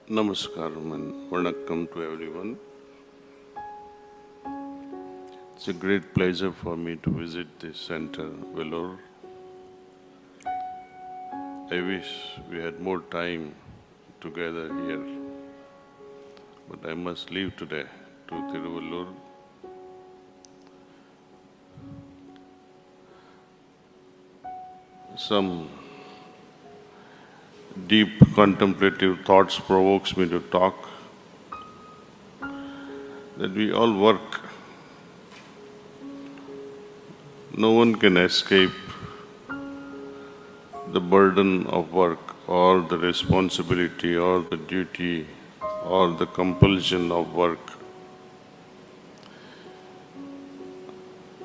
Namaskaram and Vanakkam to everyone. It's a great pleasure for me to visit this center, Vellore. I wish we had more time together here, but I must leave today to Tiruvallur. Some deep contemplative thoughts provokes me to talk that we all work. No one can escape the burden of work or the responsibility or the duty or the compulsion of work.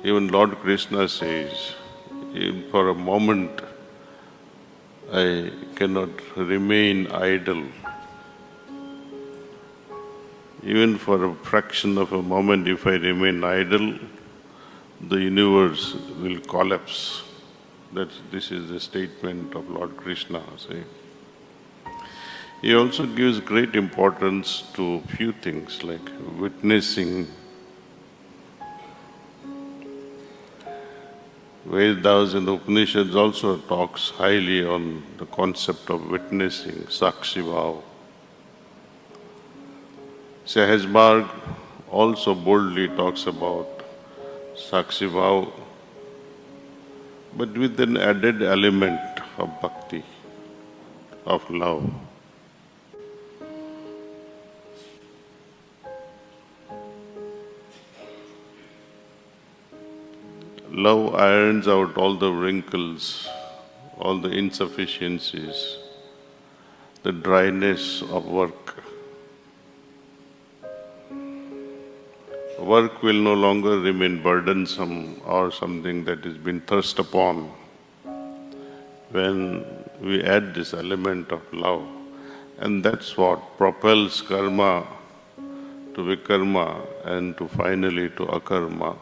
Even Lord Krishna says, even for a moment, I cannot remain idle. Even for a fraction of a moment, if I remain idle, the universe will collapse. This is the statement of Lord Krishna. Say. He also gives great importance to few things like witnessing. Vedas and the Upanishads also talks highly on the concept of witnessing, Sakshi Bhav. Sahajmarg also boldly talks about Sakshi Bhav, but with an added element of bhakti, of love. Love irons out all the wrinkles, all the insufficiencies, the dryness of work. Work will no longer remain burdensome or something that has been thrust upon when we add this element of love. And that's what propels karma to vikarma and to finally to akarma.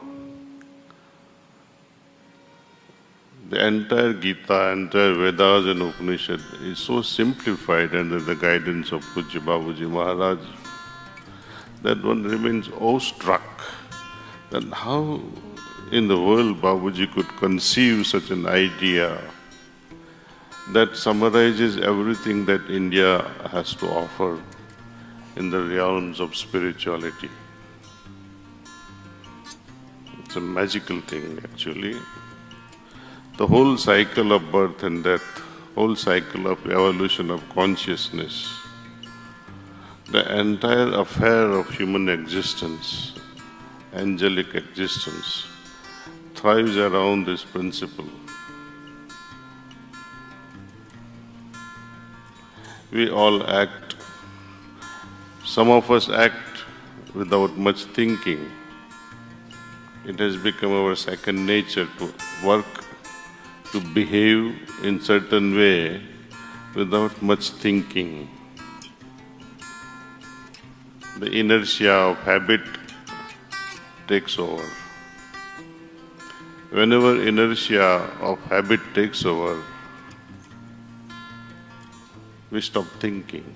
The entire Gita, entire Vedas and Upanishad is so simplified under the guidance of Pujya Babuji Maharaj that one remains awestruck that how in the world Babuji could conceive such an idea that summarizes everything that India has to offer in the realms of spirituality. It's a magical thing actually. The whole cycle of birth and death, whole cycle of evolution of consciousness, the entire affair of human existence, angelic existence, thrives around this principle. We all act, some of us act without much thinking. It has become our second nature to work, to behave in certain way without much thinking. The inertia of habit takes over. Whenever inertia of habit takes over, we stop thinking.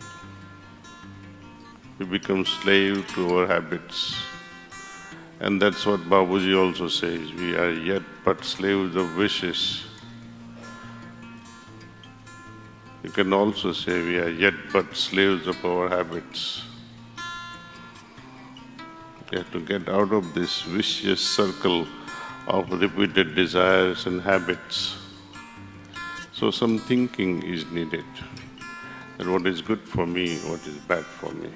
We become slave to our habits. And that's what Babuji also says, we are yet but slaves of wishes. You can also say we are yet but slaves of our habits. We have to get out of this vicious circle of repeated desires and habits. So some thinking is needed. That what is good for me, what is bad for me.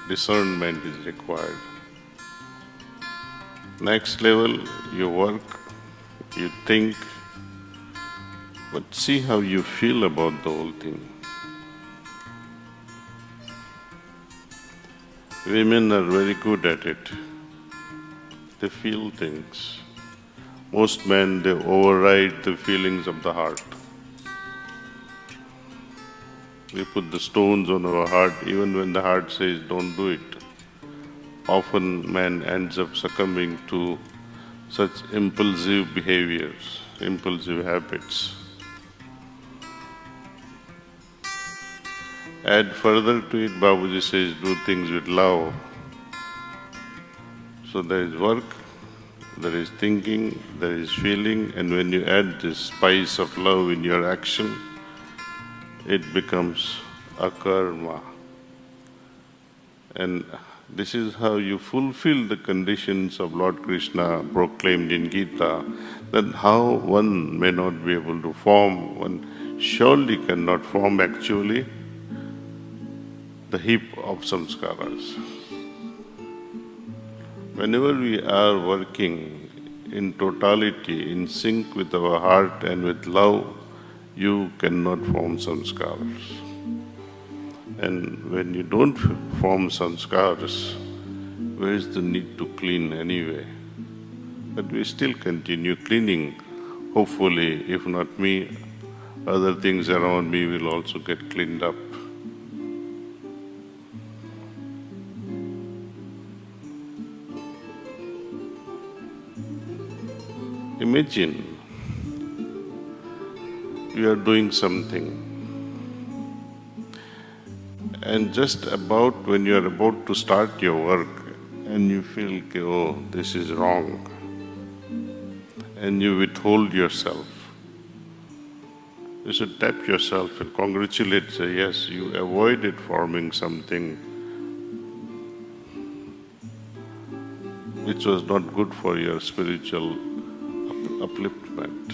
Discernment is required. Next level, you work, you think, but see how you feel about the whole thing. Women are very good at it. They feel things. Most men, they override the feelings of the heart. We put the stones on our heart even when the heart says, don't do it. Often man ends up succumbing to such impulsive behaviors, impulsive habits. Add further to it, Babuji says, do things with love. So there is work, there is thinking, there is feeling, and when you add this spice of love in your action, it becomes a karma. And this is how you fulfill the conditions of Lord Krishna proclaimed in Gita, that how one may not be able to form, one surely cannot form actually the heap of samskaras. Whenever we are working in totality, in sync with our heart and with love, you cannot form samskaras. And when you don't form samskaras, where is the need to clean anyway? But we still continue cleaning. Hopefully, if not me, other things around me will also get cleaned up. Imagine you are doing something, and just about when you are about to start your work and you feel, oh, this is wrong, and you withhold yourself. You should tap yourself and congratulate, say, yes, you avoided forming something which was not good for your spiritual upliftment.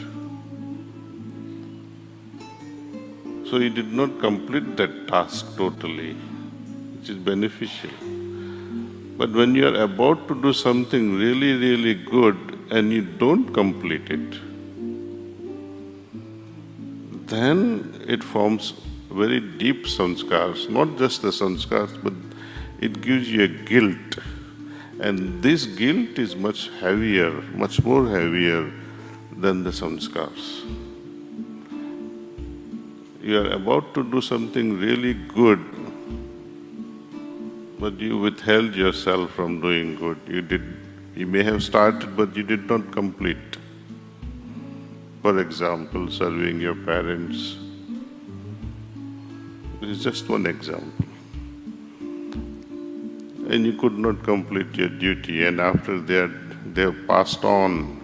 So you did not complete that task totally, which is beneficial. But when you are about to do something really, really good and you don't complete it, then it forms very deep sanskars, not just the sanskars, but it gives you a guilt. And this guilt is much heavier, much more heavier than the samskars. You are about to do something really good, but you withheld yourself from doing good. You may have started, but you did not complete. For example, serving your parents. This is just one example. And you could not complete your duty, and after they have passed on,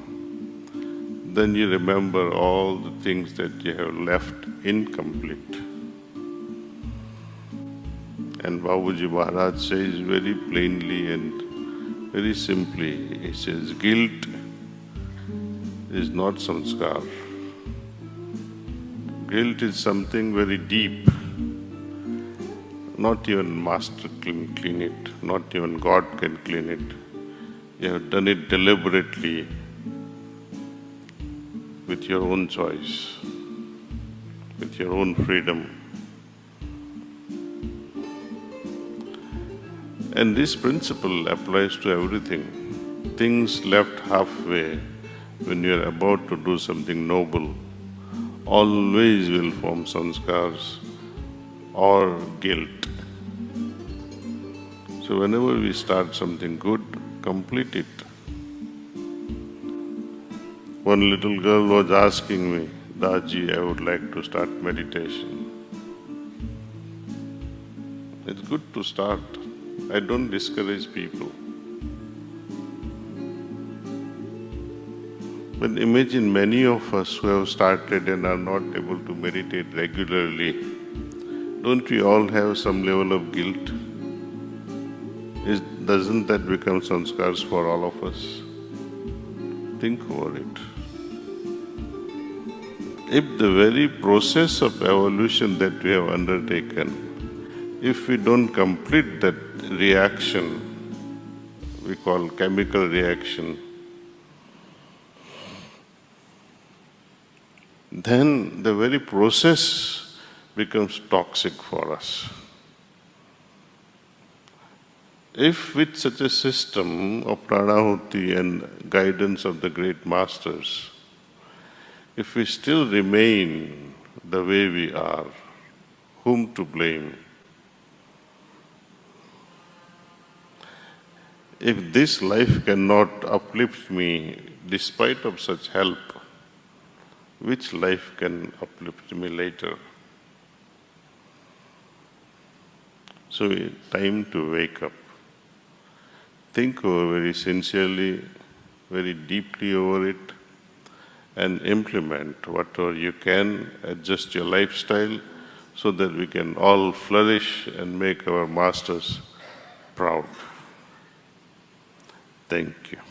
then you remember all the things that you have left incomplete. And Babuji Maharaj says very plainly and very simply, he says, guilt is not samskar. Guilt is something very deep. Not even master can clean it, not even God can clean it. You have done it deliberately with your own choice, with your own freedom. And this principle applies to everything. Things left halfway when you are about to do something noble always will form sanskars or guilt. So whenever we start something good, complete it. One little girl was asking me, Daji, I would like to start meditation. It's good to start. I don't discourage people. But imagine many of us who have started and are not able to meditate regularly. Don't we all have some level of guilt? Doesn't that become sanskars for all of us? Think over it. If the very process of evolution that we have undertaken, if we don't complete that reaction, we call chemical reaction, then the very process becomes toxic for us. If with such a system of pranahuti and guidance of the great masters, if we still remain the way we are, whom to blame? If this life cannot uplift me despite of such help, which life can uplift me later? So time to wake up. Think over very sincerely, very deeply over it, and implement whatever you can, adjust your lifestyle so that we can all flourish and make our masters proud. Thank you.